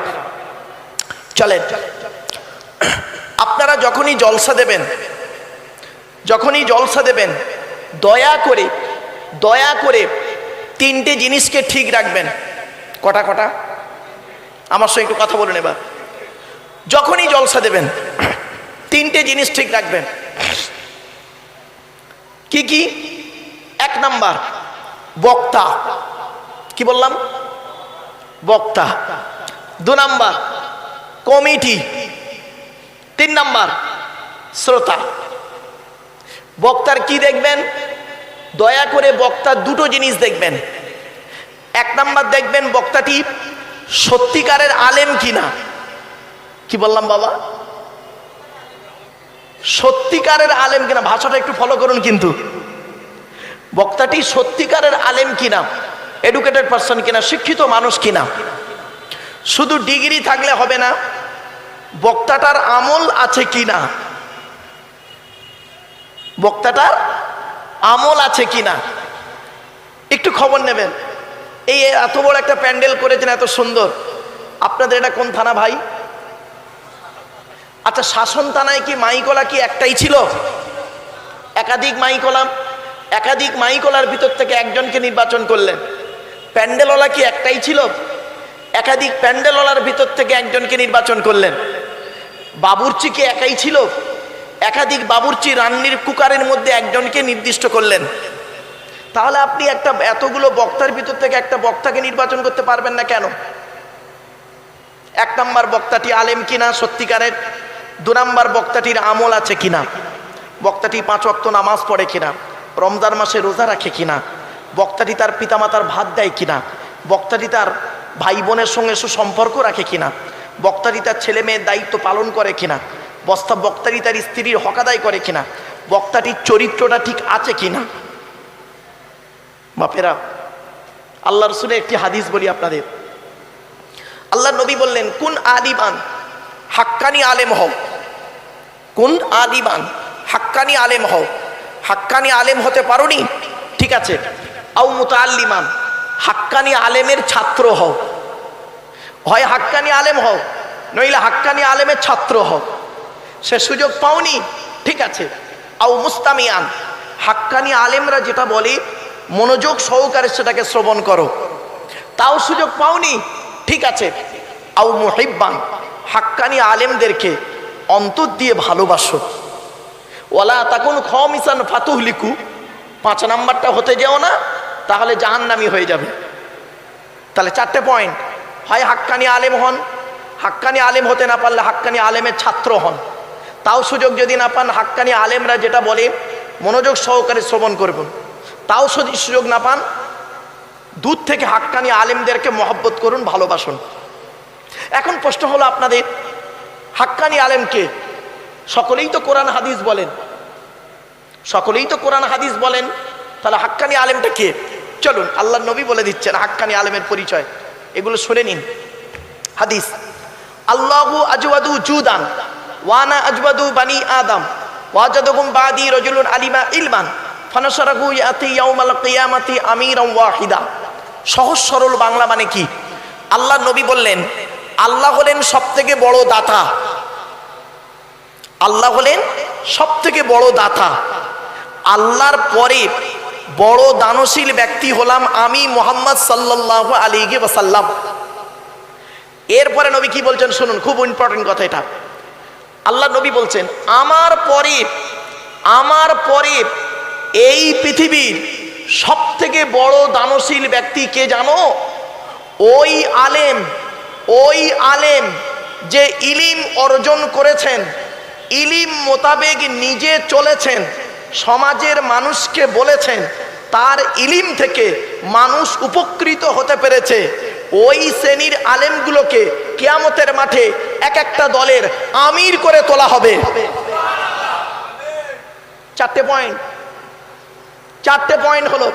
চলেন আপনারা যখনই জলসা দেবেন দয়া করে 3টে জিনিসকে ঠিক রাখবেন। কটা? আমার সঙ্গে একটু কথা বলুন এবার। যখনই জলসা দেবেন 3টে জিনিস ঠিক রাখবেন। কি কি? 1 নাম্বার বক্তা, কি বললাম? বক্তা। 2 নাম্বার কমিটি। 3 নাম্বার শ্রোতা। বক্তার কি দেখবেন? দয়া করে বক্তার দুটো জিনিস দেখবেন। এক নাম্বার দেখবেন বক্তাটি সত্যিকারের আলেম কিনা। কি বললাম বাবা? সত্যিকারের আলেম কিনা, ভাষাটা একটু ফলো করুন কিন্তু। বক্তাটি সত্যিকারের আলেম কিনা, এডুকেটেড পারসন কিনা, শিক্ষিত মানুষ কিনা। শুধু ডিগ্রি থাকলে হবে না, বক্তাটার আমল আছে কিনা, বক্তাটার আমল আছে কিনা একটু খবর নেবেন। এই এত বড় একটা প্যান্ডেল করেছেন, এত সুন্দর। আপনাদের এটা কোন থানা ভাই? আচ্ছা, শাসন থানায় কি মাইকলা কি একটাই ছিল? একাধিক মাইকলা? একাধিক মাইকলার ভিতর থেকে একজনকে নির্বাচন করলেন। প্যান্ডেলওয়ালা কি একটাই ছিল? একাধিক প্যান্ডেলওয়ালার ভিতর থেকে একজনকে নির্বাচন করলেন। বাবুর্চি কি একাই ছিল? একাধিক বাবুর্চি রান্নির কুকারের মধ্যে একজনকে নির্দিষ্ট করলেন। তাহলে আপনি একটা এতগুলো বক্তার ভিতর থেকে একটা বক্তাকে নির্বাচন করতে পারবেন না কেন? এক নাম্বার বক্তাটি আলেম কিনা সত্যিকারের, দু নাম্বার বক্তাটির আমল আছে কিনা, বক্তাটি 5 ওয়াক্ত নামাজ পড়ে কিনা, রমজান মাসে রোজা রাখে কিনা, বক্তাটি তার পিতামাতার ভাত দেয় কিনা, বক্তাটি তার ভাই বোনের সঙ্গে সুসম্পর্ক রাখে কিনা, বক্তাটি তার ছেলে মেয়ের দায়িত্ব পালন করে কিনা, বক্তাটি তার স্ত্রীর হক আদায় করে কিনা, বক্তাটির চরিত্রটা ঠিক আছে কিনা। বাপেরা, আল্লাহ রসুলের একটি হাদিস বলি আপনাদের। আল্লাহ নবী বললেন, কোন আলিমান, হাক্কানি আলেম হও। কোন আলিমান, হাক্কানি আলেম হও। হাক্কানি আলেম হতে পারোনি, ঠিক আছে। আও মুতাআল্লিমান, হাক্কানি আলেমের ছাত্র হও। হয় হাক্কানি আলেম হও, নইলে হাক্কানি আলেমের ছাত্র হও। সে সুযোগ পাওনি, ঠিক আছে। আও মুস্তামিয়ান, হাক্কানি আলেমরা যেটা বলে মনোযোগ সহকারে সেটাকে শ্রবণ করো, তাও সুযোগ পাওনি, ঠিক আছে। আও মুহিব্বান, হাক্কানি আলেমদেরকে অন্তর দিয়ে ভালোবাসো। ওয়ালা তাকুন খামিসান ফাতুহলিকু, 5 নাম্বারটা হতে যেও না, তাহলে জাহান্নামী হয়ে যাবে। তাহলে 4টে পয়েন্ট। হয় হাক্কানি আলেম হন, হাক্কানি আলেম হতে না পারলে হাক্কানি আলেমের ছাত্র হন, তাও সুযোগ যদি না পান হাক্কানি আলেমরা যেটা বলে মনোযোগ সহকারে শ্রবণ করবেন, তাও যদি সুযোগ না পান দূর থেকে হাক্কানি আলেমদেরকে মহব্বত করুন, ভালোবাসুন। এখন প্রশ্ন হলো আপনাদের, হাক্কানি আলেমকে? সকলেই তো কোরআন হাদিস বলেন, সকলেই তো কোরআন হাদিস বলেন, তাহলে হাক্কানি আলেমটা কে? চলুন আল্লাহ নবী বলে দিচ্ছেন হাক্কানি আলেমের পরিচয়, এগুলো শুনে নিন। হাদিস, আল্লাহু আজওয়াদু জুদান ওয়ানা আজওয়াদু বানি আদম ওয়াজাদুহুম বাদি রাজুলুন আলিমা ইলমান ফানাশারাহু ইয়াতি ইয়াউমাল কিয়ামাতি আমিরান ওয়াহিদা। সহজ সরল বাংলা মানে কি? আল্লাহ নবী বললেন, আল্লাহ হলেন সবথেকে বড় দাতা। আল্লাহ হলেন সবথেকে বড় দাতা। আল্লাহর পরে বড় দানশীল ব্যক্তি হলাম আমি, মুহাম্মদ সাল্লাল্লাহু আলাইহি ওয়াসাল্লাম। এরপরে নবী কি বলছেন শুনুন, খুব ইম্পর্টেন্ট কথা এটা। আল্লাহ নবী বলছেন, আমার পরে এই পৃথিবীর সবথেকে বড় দানশীল ব্যক্তি কে জানো? ওই আলেম যে ইলিম অর্জন করেছেন, ইলিম মোতাবেক নিজে চলেছেন, সমাজের মানুষকে বলেছেন, তার ইলিম থেকে মানুষ উপকৃত হতে পেরেছে। ওই শ্রেণীর আলেমগুলোকে কিয়ামতের মাঠে এক একটা দলের আমির করে তোলা হবে। 4টে পয়েন্ট। 4টে পয়েন্ট হলো,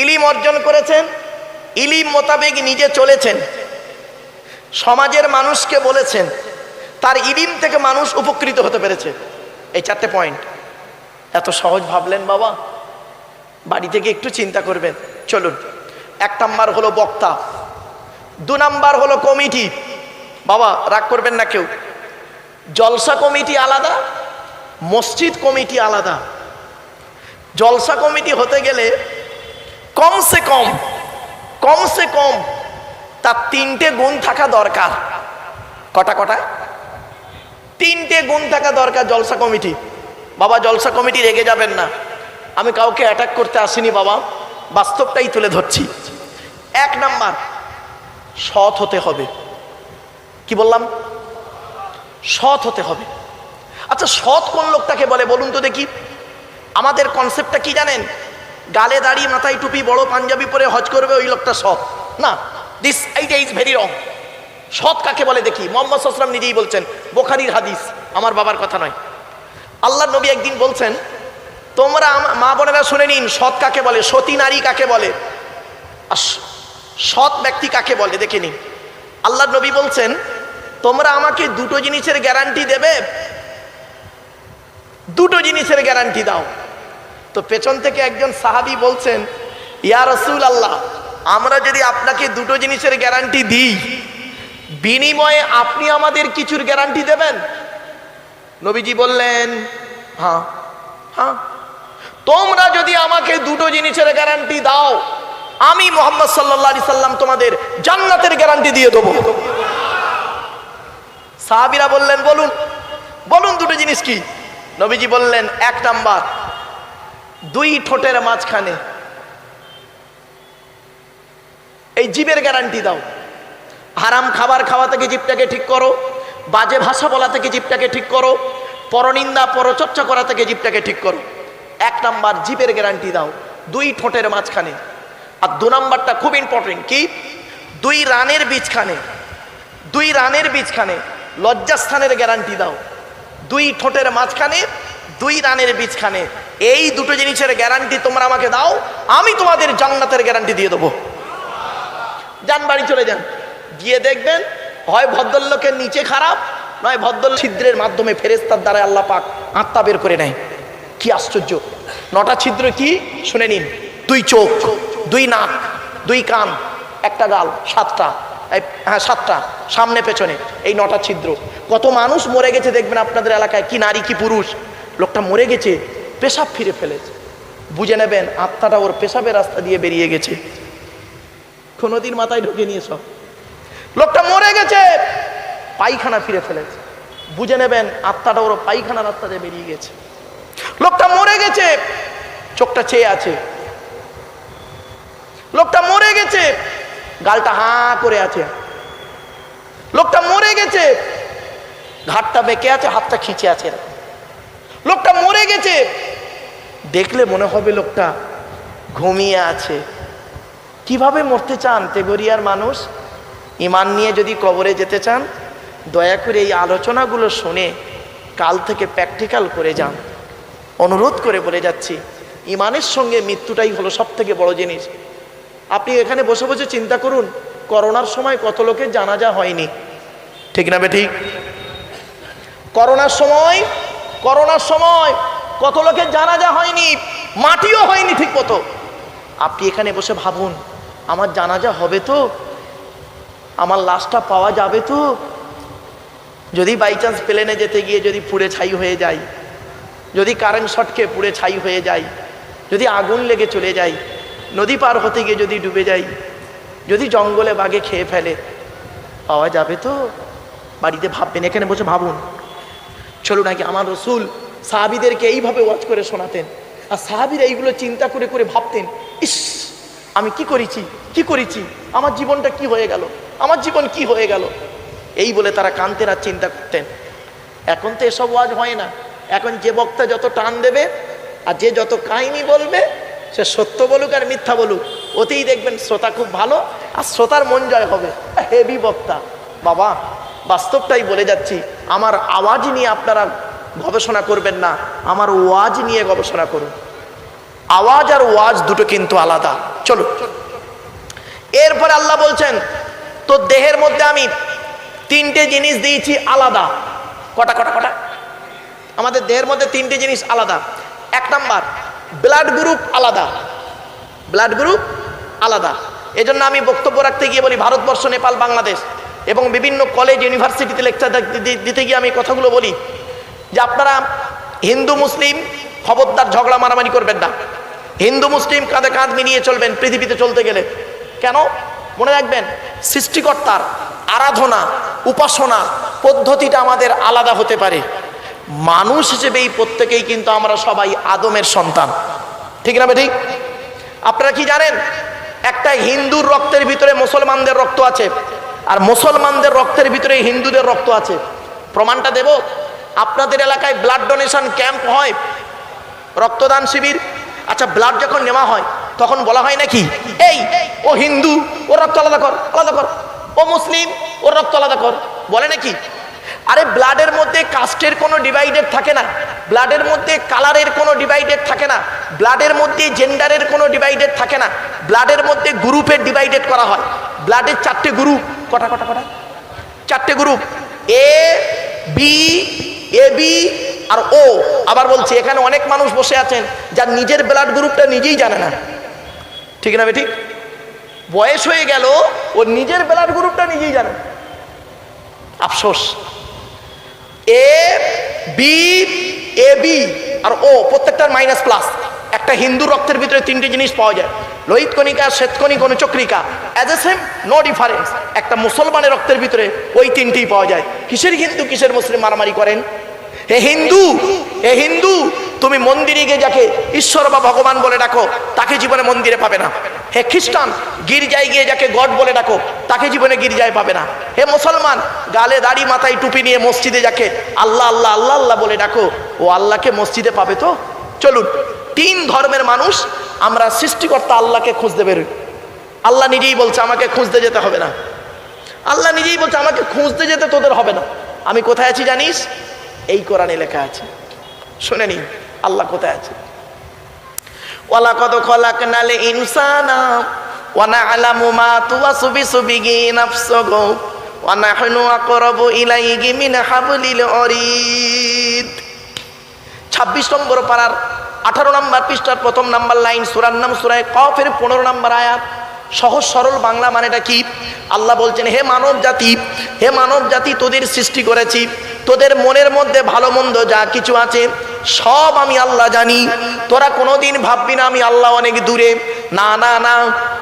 ইলিম অর্জন করেছেন, ইলিম মোতাবেক নিজে চলেছেন, সমাজের মানুষকে বলেছেন, তার ইলিম থেকে মানুষ উপকৃত হতে পেরেছে। এই 4টে পয়েন্ট। এত সহজ ভাবলেন বাবা? বাড়ি থেকে একটু চিন্তা করবেন। চলুন, 1 নাম্বার হলো বক্তা, 2 নাম্বার হলো কমিটি। বাবা রাগ করবেন না কেউ, জলসা কমিটি আলাদা, মসজিদ কমিটি আলাদা। জলসা কমিটি হতে গেলে কমসে কম তার 3টে গুণ থাকা দরকার। কটা? 3টে গুণ থাকা দরকার জলসা কমিটি। বাবা জলসা কমিটি রেগে যাবেন না, আমি কাউকে অ্যাটাক করতে আসিনি বাবা, বাস্তবটাই তুলে ধরছি। 1 নাম্বার, সৎ হতে হবে। কি বললাম? সৎ হতে হবে। আচ্ছা, সৎ কোন লোকটাকে বলে বলুন তো দেখি? আমাদের কনসেপ্টটা কি জানেন? গালে দাড়ি, মাথায় টুপি, বড় পাঞ্জাবি পরে হজ করবে ওই লোকটা সৎ না। এইটা ইজ ভেরি রং। সৎ কাকে বলে দেখি। মুহাম্মদ সাল্লাল্লাহু আলাইহি ওয়াসাল্লাম নিজেই বলছেন, বুখারীর হাদিস, আমার বাবার কথা নয়। আল্লাহর নবী একদিন বলছেন, তোমরা মা বোনেরা শুনে নিন, সৎ কাকে বলে, সতী নারী কাকে বলে, আর সৎ ব্যক্তি কাকে বলে দেখে নিন। আল্লাহর নবী বলছেন, তোমরা আমাকে দুটো জিনিসের গ্যারান্টি দেবে, দুটো জিনিসের গ্যারান্টি দাও। তো পেছন থেকে একজন সাহাবী বলছেন, ইয়া রাসূলুল্লাহ, আমরা যদি আপনাকে দুটো জিনিসের গ্যারান্টি দিই, বিনিময়ে আপনি আমাদের কিছুর গ্যারান্টি দেবেন? নবীজি বললেন, হ্যাঁ হ্যাঁ, তোমরা যদি আমাকে দুটো জিনিসের গ্যারান্টি দাও, আমি মুহাম্মদ সাল্লাল্লাহু আলাইহি সাল্লাম তোমাদের জান্নাতের গ্যারান্টি দিয়ে দেবো। সাহাবীরা বললেন, বলুন বলুন দুটো জিনিস কি? নবীজি বললেন, এক নাম্বার, দুই ঠোঁটের মাঝখানে এই জিভের গ্যারান্টি দাও। হারাম খাবার খাওয়া থেকে জিভটাকে ঠিক করো, বাজে ভাষা বলা থেকে জিভটাকে ঠিক করো, পরনিন্দা পরচর্চা করা থেকে জিভটাকে ঠিক করো। এক নাম্বার জিভের গ্যারান্টি দাও, দুই ঠোঁটের মাঝখানে। আর দু নাম্বারটা খুব ইম্পর্টেন্ট, কি? দুই রানের বীজখানে, দুই রানের বীজখানে লজ্জাস্থানের গ্যারান্টি দাও। দুই ঠোঁটের মাঝখানে, দুই রানের বীজখানে, এই দুটো জিনিসের গ্যারান্টি তোমরা আমাকে দাও, আমি তোমাদের জান্নাতের গ্যারান্টি দিয়ে দেবো। যান বাড়ি চলে যান, গিয়ে দেখবেন হয় ভদ্রলোকের নিচে খারাপ, নয় ভদ্র ছিদ্রের মাধ্যমে ফেরেশতার দ্বারা আল্লাহ পাক আত্মা বের করে নেয়। কি আশ্চর্য! 9টা ছিদ্র কি শুনে নিন, দুই চোখ, দুই নাক, দুই কান, একটা গাল, 7টা, হ্যাঁ 7টা, সামনে পেছনে, এই 9টা ছিদ্র। কত মানুষ মরে গেছে দেখবেন আপনাদের এলাকায়, কি নারী কি পুরুষ, লোকটা মরে গেছে, পেশাব ফিরে ফেলেছে, বুঝে নেবেন আত্মাটা ওর পেশাবের রাস্তা দিয়ে বেরিয়ে গেছে, কোনোদিন মাথায় ঢুকে নিয়ে সব। লোকটা মরে গেছে, পায়খানা ফিরে ফেলেছে, বুঝে নেবেন আত্মাটা ওর পায়খানা রাস্তা দিয়ে বেরিয়ে গেছে। লোকটা মরে গেছে, চোখটা চেয়ে আছে। লোকটা মরে গেছে, গালটা হাঁ করে আছে। লোকটা মরে গেছে, ঘাটটা বেঁকে আছে, হাতটা খিঁচে আছে। লোকটা মরে গেছে, দেখলে মনে হবে লোকটা ঘুমিয়ে আছে। কিভাবে মরতে চান তেগরিয়ার মানুষ? ঈমান নিয়ে যদি কবরে যেতে চান, দয়া করে এই আলোচনাগুলো শুনে কাল থেকে প্র্যাকটিক্যাল করে যান। অনুরোধ করে বলে যাচ্ছি, ঈমানের সঙ্গে মৃত্যুটাই হলো সব থেকে বড় জিনিস। আপনি এখানে বসে বসে চিন্তা করুন, করোনার সময় কত লোকের জানাজা হয়নি, ঠিক না বেঠিক? করোনার সময় কত লোকের জানাজা হয়নি, মাটিও হয়নি ঠিক মতো। আপনি এখানে বসে ভাবুন, আমার জানাজা হবে তো, আমার লাশটা পাওয়া যাবে তো? যদি বাই চান্স প্লেনে যেতে গিয়ে যদি পুড়ে ছাই হয়ে যায়, যদি কারেন্ট শর্টকে পুড়ে ছাই হয়ে যায়, যদি আগুন লেগে চলে যায়, নদী পার হতে গিয়ে যদি ডুবে যায়, যদি জঙ্গলে বাঘে খেয়ে ফেলে, পাওয়া যাবে তো? বাড়িতে ভাববেন, এখানে বসে ভাবুন। চলুন নাকি আমার রসুল সাহাবীদেরকে এইভাবে ওয়াজ করে শোনাতেন, আর সাহাবীরা এইগুলো চিন্তা করে করে ভাবতেন, ইস আমি কি করেছি, আমার জীবনটা কি হয়ে গেল, আমার জীবন কি হয়ে গেল, এই বলে তারা কাঁদতেন আর চিন্তা করতেন। এখন তো এসব ওয়াজ হয় না, এখন যে বক্তা যত টান দেবে আর যে যত কাহিনী বলবে, সে সত্য বলুক আর মিথ্যা বলুক, ওতেই দেখবেন শ্রোতা খুব ভালো আর শ্রোতার মন জয় হবে। হেভি বক্তা। বাবা, বাস্তবটাই বলে যাচ্ছি, আমার আওয়াজ নিয়ে আপনারা গবেষণা করবেন না, আমার ওয়াজ নিয়ে গবেষণা করুন। আওয়াজ আর ওয়াজ দুটো কিন্তু আলাদা। চলো, এরপরে আল্লাহ বলছেন, তো দেহের মধ্যে আমি 3টে জিনিস দিয়েছি আলাদা। কটা? আমাদের দেহের মধ্যে 3টে জিনিস আলাদা। 1 নাম্বার, ব্লাড গ্রুপ আলাদা, ব্লাড গ্রুপ আলাদা। এজন্য আমি বক্তব্য রাখতে গিয়ে বলি, ভারতবর্ষ, নেপাল, বাংলাদেশ এবং বিভিন্ন কলেজ ইউনিভার্সিটিতে লেকচার দিতে গিয়ে আমি কথাগুলো বলি যে আপনারা হিন্দু মুসলিম খবরদার ঝগড়া মারামারি করবেন না। হিন্দু মুসলিম কাঁধে কাঁধ মিলিয়ে চলবেন পৃথিবীতে চলতে গেলে। কেন? মনে রাখবেন, সৃষ্টিকর্তার আরাধনা উপাসনা পদ্ধতিটা আমাদের আলাদা হতে পারে। মানুষ হিসেবে এই প্রত্যেকেই কিন্তু আমরা সবাই আদমের সন্তান, ঠিক না ঠিক? আপনারা কি জানেন, একটা হিন্দুর রক্তের ভিতরে মুসলমানদের রক্ত আছে, আর মুসলমানদের রক্তের ভিতরে হিন্দুদের রক্ত আছে। প্রমাণটা দেব। আপনাদের এলাকায় ব্লাড ডোনেশন ক্যাম্প হয়, রক্তদান শিবির। আচ্ছা, ব্লাড যখন নেওয়া হয় তখন বলা হয় নাকি এই ও হিন্দু ওর রক্ত আলাদা কর, আলাদা কর, ও মুসলিম ওর রক্ত আলাদা কর, বলে নাকি? আরে ব্লাডের মধ্যে কাস্টের কোনো ডিভাইডেড থাকে না, ব্লাডের মধ্যে কালারের কোনো ডিভাইডেড থাকে না, ব্লাডের মধ্যে জেন্ডারের কোনো ডিভাইডেড থাকে না, ব্লাডের মধ্যে গ্রুপের ডিভাইডেড করা হয়। ব্লাডের 4টে গ্রুপ, কটা কটা কটা 4টে group, A B, A B আর ও। আবার বলছি, এখানে অনেক মানুষ বসে আছেন যার নিজের ব্লাড গ্রুপটা নিজেই জানে না, ঠিক না ঠিক? বয়স হয়ে গেল, ওর নিজের ব্লাড গ্রুপটা নিজেই জানে। আফসোস। এ বি, এ বি আর ও প্রত্যেকটার মাইনাস প্লাস। একটা হিন্দু রক্তের ভিতরে 3টে জিনিস পাওয়া যায়, লোহিত কণিকা, শ্বেতকণিক, অনুচক্রিকা, as a same, no difference. একটা মুসলমানের রক্তের ভিতরে ওই 3টেই পাওয়া যায়। কিসের হিন্দু কিসের মুসলিম মারামারি করেন? হে হিন্দু, হে হিন্দু, তুমি মন্দিরে গিয়ে যাকে ঈশ্বর বা ভগবান বলে ডাকো তাকে জীবনে মন্দিরে পাবে না। হে খ্রিস্টান, গির্জায় গিয়ে যাকে গড বলে ডাকো তাকে জীবনে গির্জায় পাবে না। হে মুসলমান, গালে দাড়ি মাথায় টুপি নিয়ে মসজিদে যাকে আল্লাহ আল্লাহ আল্লাহ আল্লাহ বলে ডাকো, ও আল্লাহকে মসজিদে পাবে তো? চলুন, 3 ধর্মের মানুষ আমরা সৃষ্টিকর্তা আল্লাহকে খুঁজতে বেরোই। আল্লাহ নিজেই বলছে আমাকে খুঁজতে যেতে হবে না। আল্লাহ নিজেই বলছে আমাকে খুঁজতে যেতে তোদের হবে না। আমি কোথায় আছি জানিস? এই কোরআনে লেখা আছে, শুনে নি আল্লাহ কোথায় আছে। ওয়ালাকাদ খলাকনাল ইনসানা ওয়া না'লামু মা তুওয়াসবিসু বিহি নাফসুহু ওয়া নাহনু আকরাবু ইলাইহি মিন হাবলিল ওয়ারিদ। 26 নম্বর পারার 18 নম্বর পৃষ্ঠার 1ম নম্বর লাইন, সূরার নাম সূরা কফের 15 নম্বর আয়াত। সহজ সরল বাংলা মানেটা কি? আল্লাহ বলছেন, হে মানব জাতি, হে মানব জাতি, তোদের সৃষ্টি করেছি, তোদের মনের মধ্যে ভালো মন্দ যা কিছু আছে সব আমি আল্লাহ জানি। তোরা কোনোদিন ভাববি না আমি আল্লাহ অনেক দূরে। না না না,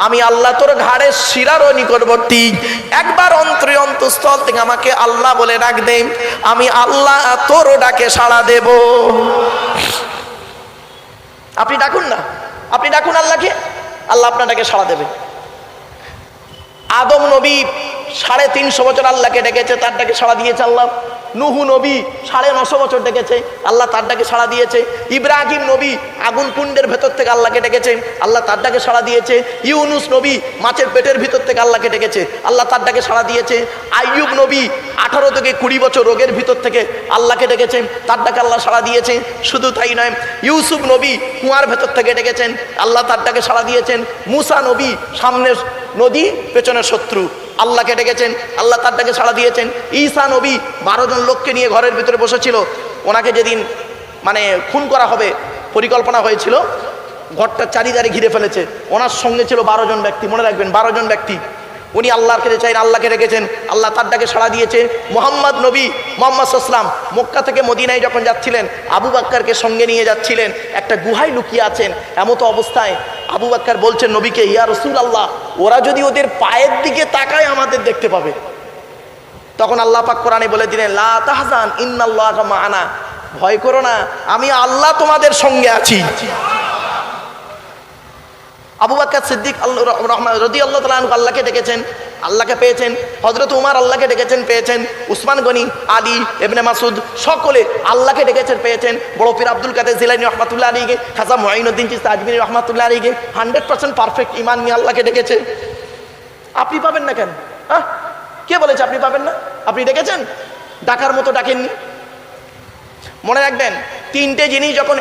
আমি আল্লাহ তোর ঘাড়ের শিরারও নিকটবর্তী। একবার অন্তরে অন্তঃস্থল থেকে আমাকে আল্লাহ বলে ডাক দে, আমি আল্লাহ তোরও ডাকে সাড়া দেব। আপনি ডাকুন না, আপনি ডাকুন আল্লাহকে, আল্লাহ আপনার ডাকে সাড়া দেবে। আদম নবী 350 বছর আল্লাহকে ডেকেছে, তার ডাকে সাড়া দিয়েছে আল্লাহ। নুহু নবী 950 বছর ডেকেছে, আল্লাহ তার ডাকে সাড়া দিয়েছে। ইব্রাহিম নবী আগুন কুণ্ডের ভেতর থেকে আল্লাহকে ডেকেছে, আল্লাহ তার ডাকে সাড়া দিয়েছে। ইউনুস নবী মাছের পেটের ভিতর থেকে আল্লাহকে ডেকেছে, আল্লাহ তার ডাকে সাড়া দিয়েছে। আইয়ুব নবী 18 থেকে 20 বছর রোগের ভিতর থেকে আল্লাহকে ডেকেছেন, তার ডাকে আল্লাহ সাড়া দিয়েছেন। শুধু তাই নয়, ইউসুফ নবী কুয়ার ভেতর থেকে ডেকেছেন, আল্লাহ তার ডাকে সাড়া দিয়েছেন। মুসা নবী সামনে নদী পেছনে শত্রু, আল্লাহকে ডেকেছেন, আল্লাহ তার ডাকে সাড়া দিয়েছেন। ঈসা নবী 12 জন লোককে নিয়ে ঘরের ভিতরে বসেছিল, ওনাকে যেদিন খুন করা হবে পরিকল্পনা হয়েছিল, ঘরটা চারিধারে ঘিরে ফেলেছে, ওনার সঙ্গে ছিল 12 জন ব্যক্তি, মনে রাখবেন 12 জন ব্যক্তি। উনি আল্লাহকে চাই, আল্লাহকে রেখেছেন, আল্লাহ তার ডাকে সাড়া দিয়েছে। মোহাম্মদ নবী মুহাম্মদ সাল্লাল্লাহু আলাইহি ওয়াসাল্লাম মক্কা থেকে মদিনায় যখন যাচ্ছিলেন, আবু বকরকে সঙ্গে নিয়ে যাচ্ছিলেন, একটা গুহায় লুকিয়ে আছেন। এমতো অবস্থায় আবু বকর বলছেন নবীকে, ইয়া রাসূলুল্লাহ, ওরা যদি ওদের পায়ের দিকে তাকায় আমাদের দেখতে পাবে। তখন আল্লাহ পাক কোরআনে বলে দিলেন, লা তাহজান ইন্নাল্লাহা মা'ানা, ভয় করো না, আমি আল্লাহ তোমাদের সঙ্গে আছি। আবু বকর সিদ্দিক রাদিয়াল্লাহু তাআলা আনহু আল্লাহকে ডেকেছেন, আল্লাহকে পেয়েছেন। হযরত উমর আল্লাহকে ডেকেছেন, পেয়েছেন। উসমান গনি, আলী, ইবনে মাসুদ সকলে আল্লাহকে ডেকেছেন, পেয়েছেন। বড় পীর আব্দুল কাদের জিলানী রাহমাতুল্লাহ আলাইহি, খাজা মুঈনুদ্দিন চিশতি আজমিরি রাহমাতুল্লাহ আলাইহি 100% পারফেক্ট ঈমান নিয়ে আল্লাহকে ডেকেছে। আপনি পাবেন না কেন? কে বলেছে আপনি পাবেন না? আপনি ডেকেছেন, ডাকার মতো ডাকেননি। মনে রাখবেন, 3টে জিনিস যখন